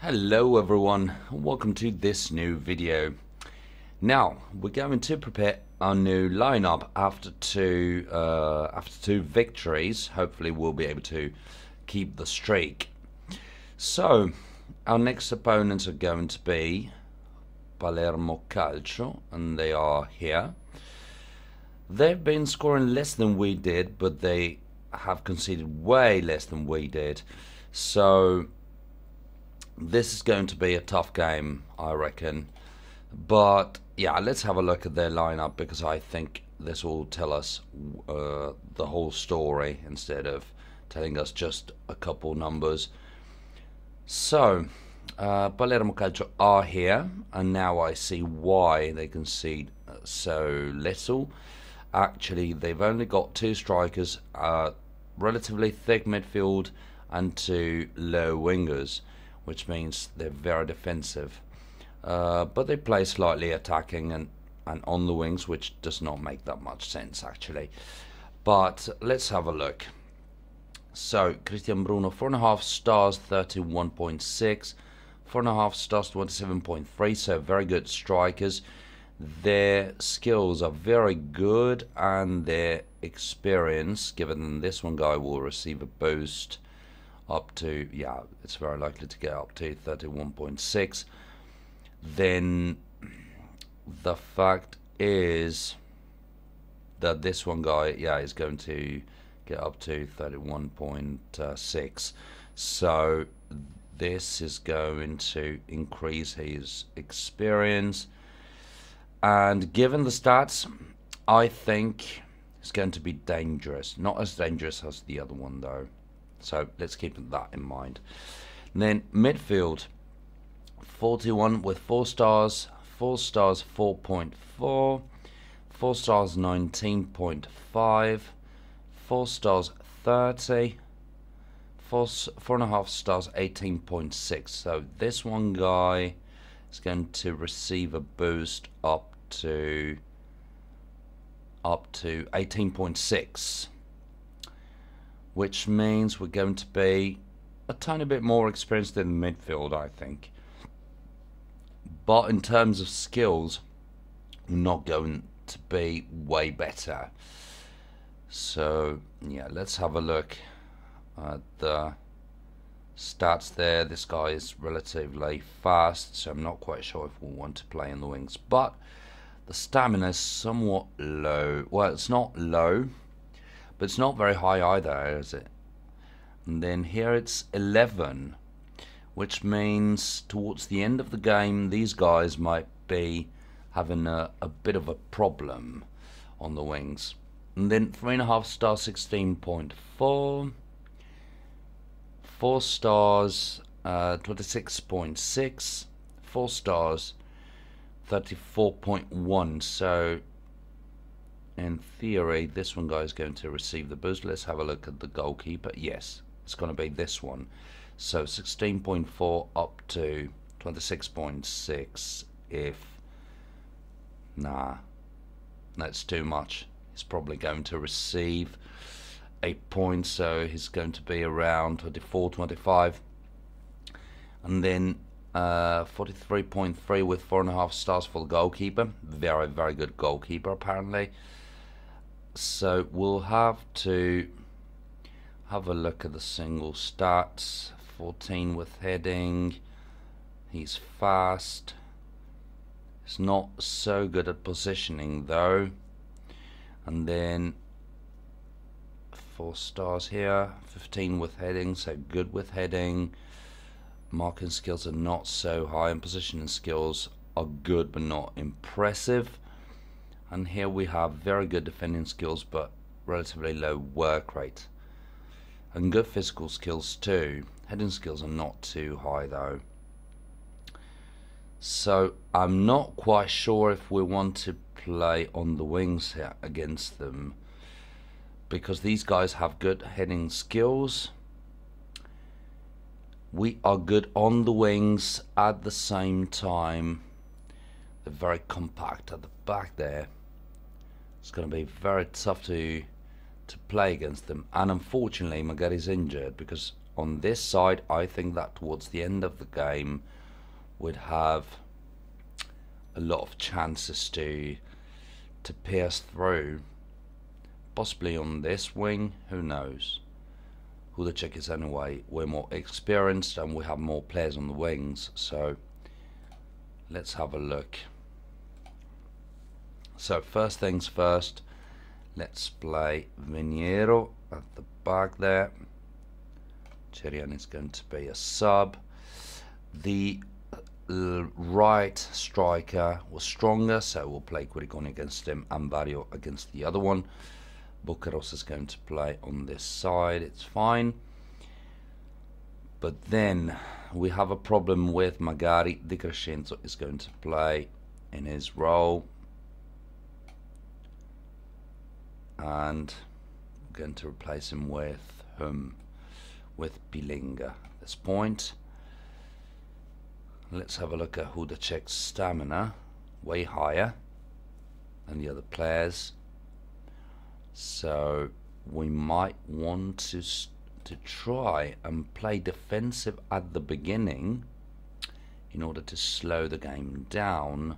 Hello everyone, and welcome to this new video. Now we're going to prepare our new lineup after two victories. Hopefully we'll be able to keep the streak. So our next opponents are going to be Palermo Calcio, and they are here. They've been scoring less than we did, but they have conceded way less than we did. So this is going to be a tough game, I reckon. But yeah, let's have a look at their lineup, because I think this will tell us the whole story instead of telling us just a couple numbers. So Palermo Calcio are here, and now I see why they concede so little. Actually, they've only got two strikers, relatively thick midfield, and two low wingers, which means they're very defensive. But they play slightly attacking and on the wings, which does not make that much sense actually. But let's have a look. So Bruno, 4.5 stars, 31.6, 4.5 stars, 27.3, so very good strikers. Their skills are very good, and their experience, given this one guy will receive a boost up to, yeah, it's very likely to get up to 31.6. Then the fact is that this one guy, yeah, is going to get up to 31.6. So this is going to increase his experience, and given the stats, I think it's going to be dangerous. Not as dangerous as the other one though, so let's keep that in mind. And then midfield, 41 with 4 stars, 4 stars 4.4, 4 stars 19.5, 4 stars 30, 4.5 stars 18.6. So this one guy is going to receive a boost up to 18.6, which means we're going to be a tiny bit more experienced in midfield, I think. But in terms of skills, we're not going to be way better. So yeah, let's have a look at the stats there. This guy is relatively fast, so I'm not quite sure if we'll want to play in the wings. But the stamina is somewhat low. Well, it's not low, but it's not very high either, is it? And then here it's 11, which means towards the end of the game these guys might be having a bit of a problem on the wings. And then 3.5 stars 16.4, 4 stars 26.6, 4 stars 34.1. So in theory this one guy is going to receive the boost. Let's have a look at the goalkeeper. Yes, it's going to be this one. So 16.4 up to 26.6. If that's too much, he's probably going to receive 8 points, so he's going to be around 24, 25. And then 43.3 with 4.5 stars for the goalkeeper. Very, very good goalkeeper apparently. So we'll have to have a look at the single stats. 14 with heading. He's fast. He's not so good at positioning though. And then 4 stars here. 15 with heading, so good with heading. Marking skills are not so high, and positioning skills are good but not impressive. And here we have very good defending skills but relatively low work rate, and good physical skills too. Heading skills are not too high though. So I'm not quite sure if we want to play on the wings here against them, because these guys have good heading skills. We are good on the wings at the same time. They're very compact at the back there. It's going to be very tough to play against them. And unfortunately Magari's injured, because on this side, I think that towards the end of the game we'd have a lot of chances to pierce through. Possibly on this wing, who knows. Hudacek is anyway way more experienced and we have more players on the wings, so let's have a look. So first things first, let's play Viniero at the back there. Cherian is going to be a sub. The right striker was stronger, so we'll play Quiriconi against him and Vario against the other one. Bucaros is going to play on this side, it's fine. But then we have a problem with Magari. Di Crescenzo is going to play in his role. And we're going to replace him with Pilinga at this point. Let's have a look at Hudacek's stamina, way higher than the other players. So we might want to try and play defensive at the beginning in order to slow the game down.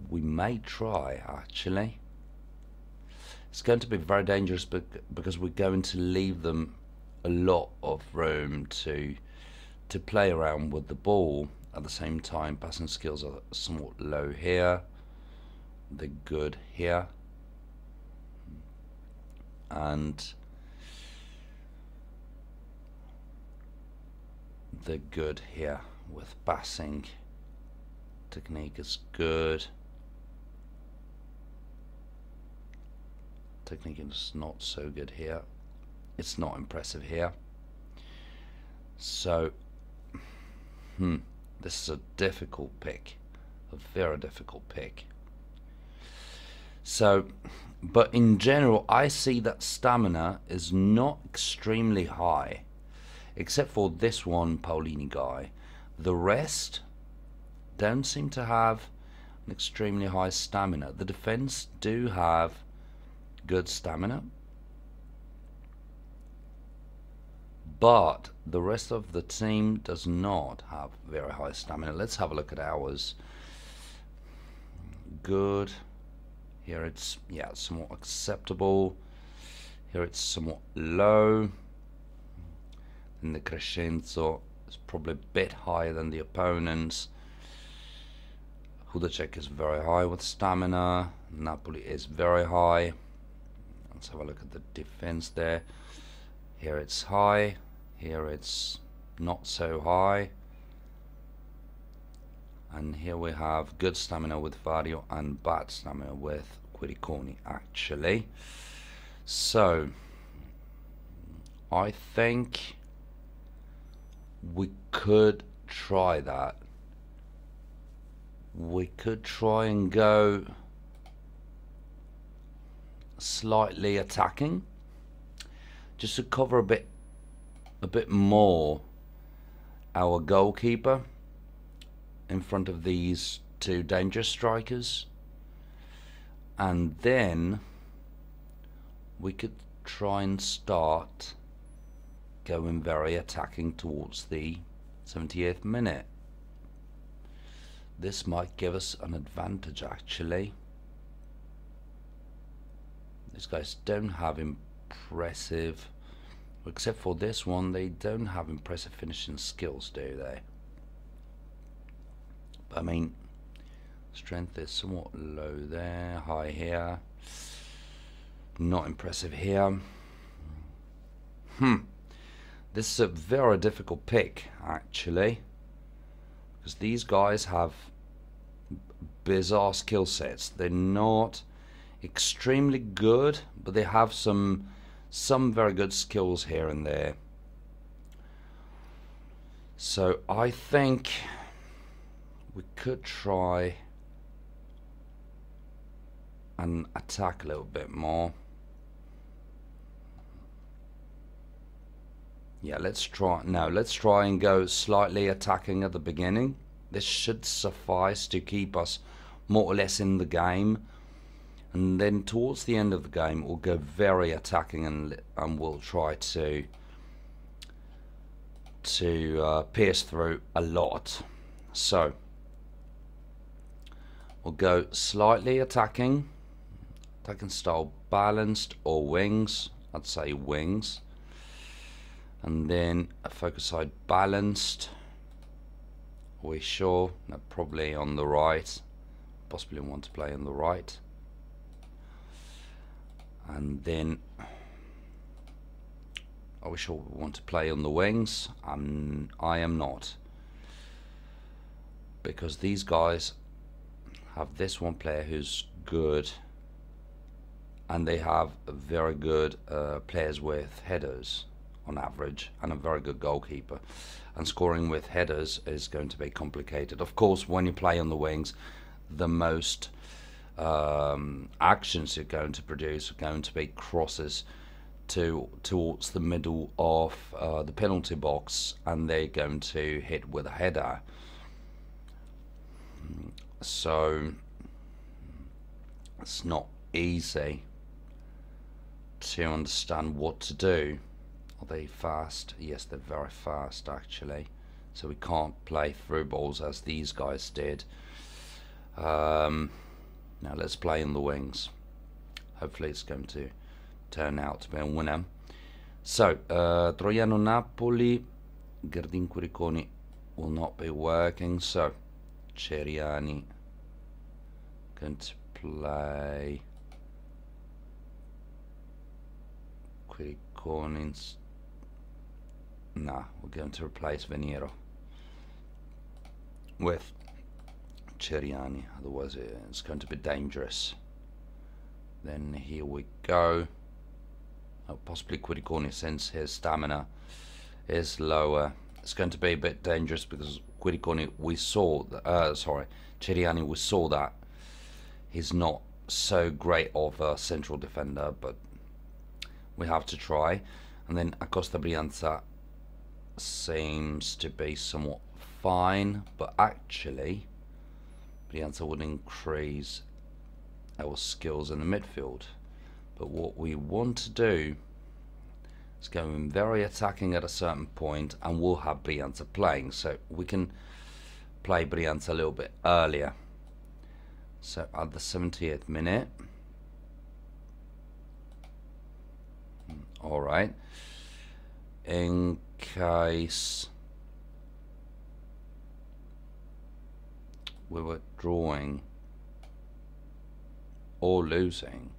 We may try, actually. It's going to be very dangerous because we're going to leave them a lot of room to play around with the ball. At the same time, passing skills are somewhat low here. They're good here. And they're good here with passing. Technique is good. Technique is not so good here. It's not impressive here. So, this is a difficult pick. A very difficult pick. So, but in general, I see that stamina is not extremely high. Except for this one Paolini guy. The rest don't seem to have an extremely high stamina. The defense do have good stamina, but the rest of the team does not have very high stamina. Let's have a look at ours. Good. Here it's, yeah, somewhat acceptable. Here it's somewhat low. And the Crescenzo is probably a bit higher than the opponents. Hudacek is very high with stamina. Napoli is very high. Let's have a look at the defense there. Here it's high. Here it's not so high. And here we have good stamina with Vario and bad stamina with Quiriconi, actually. So I think we could try that. We could try and go slightly attacking, just to cover a bit more our goalkeeper in front of these two dangerous strikers, and then we could try and start going very attacking towards the 78th minute. This might give us an advantage, actually. These guys don't have impressive, except for this one, they don't have impressive finishing skills, do they? But I mean, strength is somewhat low there, high here, not impressive here. This is a very difficult pick, actually, because these guys have bizarre skill sets. They're not extremely good, but they have some very good skills here and there. So I think we could try and attack a little bit more. Yeah, let's try and go slightly attacking at the beginning. This should suffice to keep us more or less in the game. And then towards the end of the game, we'll go very attacking, and we'll try to pierce through a lot. So we'll go slightly attacking style, balanced or wings. I'd say wings. And then a focus side balanced. Are we sure? No, probably on the right. Possibly want to play on the right. And then, are we sure we want to play on the wings? I am not, because these guys have this one player who's good, and they have very good players with headers on average, and a very good goalkeeper. And scoring with headers is going to be complicated. Of course, when you play on the wings, the most actions you're going to produce are going to be crosses towards the middle of the penalty box, and they're going to hit with a header. So it's not easy to understand what to do. Are they fast? Yes, they're very fast actually. So we can't play through balls as these guys did. Now let's play in the wings. Hopefully it's going to turn out to be a winner. So Troiano Napoli, Gardin Curiconi will not be working. So Ceriani going to play Curiconi. Nah, we're going to replace Veniero with Ceriani, otherwise it's going to be dangerous. Then here we go. Possibly Curiconi, since his stamina is lower. It's going to be a bit dangerous because Curiconi, we saw Ceriani, we saw that he's not so great of a central defender, but we have to try. And then Acosta Brianza seems to be somewhat fine, but actually Brianza would increase our skills in the midfield. But what we want to do is go in very attacking at a certain point, and we'll have Brianza playing, so we can play Brianza a little bit earlier. So at the 70th minute, alright, in case we were drawing or losing,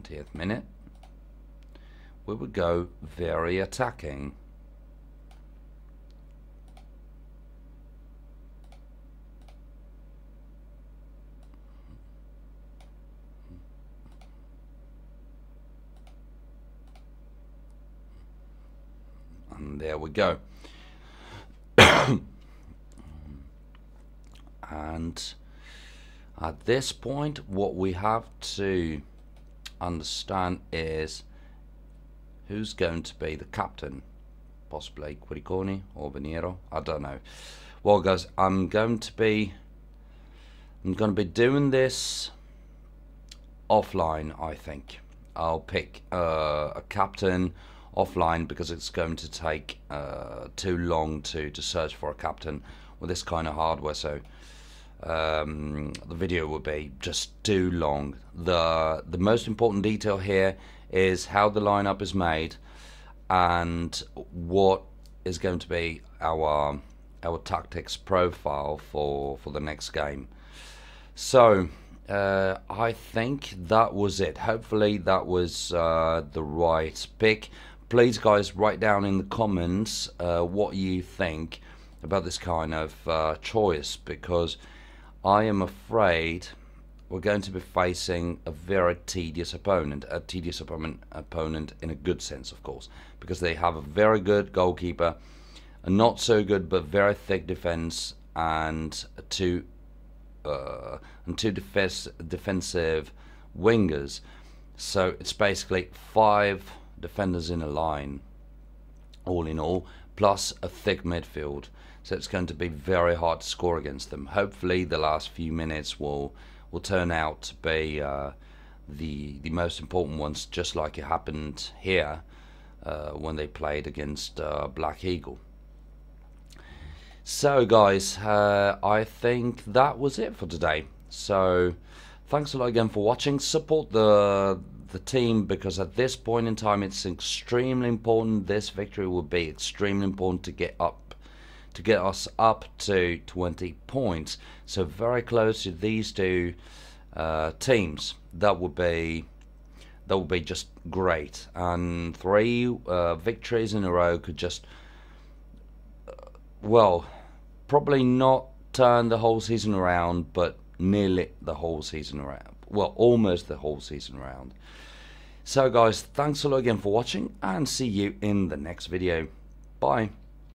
th minute, we would go very attacking. And there we go. And at this point, what we have to understand is who's going to be the captain. Possibly Curiconi or Veniero, I don't know. Well guys, I'm going to be doing this offline. I think I'll pick a captain offline because it's going to take too long to search for a captain with this kind of hardware, so the video will be just too long. The most important detail here is how the lineup is made and what is going to be our tactics profile for the next game. So I think that was it. Hopefully that was the right pick. Please guys, write down in the comments what you think about this kind of choice, because I am afraid we're going to be facing a very tedious opponent, opponent in a good sense, of course, because they have a very good goalkeeper, a not so good but very thick defense, and two defensive wingers. So it's basically 5 defenders in a line, all in all. plus a thick midfield. So it's going to be very hard to score against them. Hopefully the last few minutes will turn out to be the most important ones, just like it happened here when they played against Black Eagle. So guys, I think that was it for today. So thanks a lot again for watching. Support the team, because at this point in time it's extremely important. This victory will be extremely important to get us up to 20 points. So very close to these two teams. That would be just great. And 3 victories in a row could just well, probably not turn the whole season around, but nearly the whole season around. Well, almost the whole season around. So guys, thanks a lot again for watching, and see you in the next video. Bye.